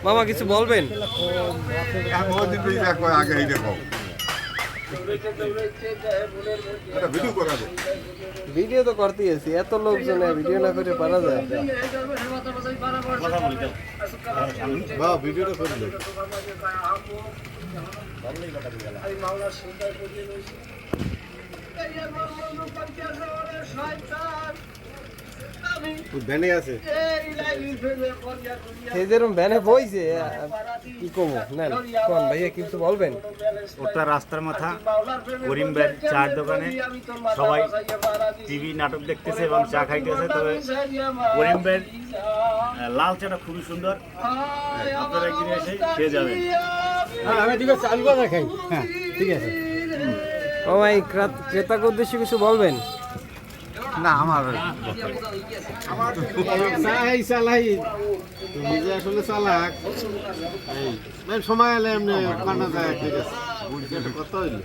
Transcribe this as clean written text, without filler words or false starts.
মামা কিছু বলবেন? ভিডিও তো করতেই আছি, এত লোকজন ভিডিও না করে পারা যায়? ভিডিওটা করলে ব্যানে আছে সেই যেরকম ভ্যানে বইছে কি কমু না কোন ভাইয়া কিছু বলবেন? ওটা রাস্তার মাথা করিম ভাইয়ের চার দোকানে সবাই টিভি নাটক দেখতেছে এবং চা খাইতেছে। তবে করিম ভাইয়ের লাল চাটা খুবই সুন্দর, আপনারা একদিন এসে খেয়ে যাবেন। আমি দিকে চালু করে খাই। হ্যাঁ ঠিক আছে। ও ভাই ক্রেতাকে উদ্দেশ্যে কিছু বলবেন? না আমার চালাই চালাই তুমি যে আসলে চালাক এই সময় এলে এমনি কানা যায়। ঠিক আছে কত হইলো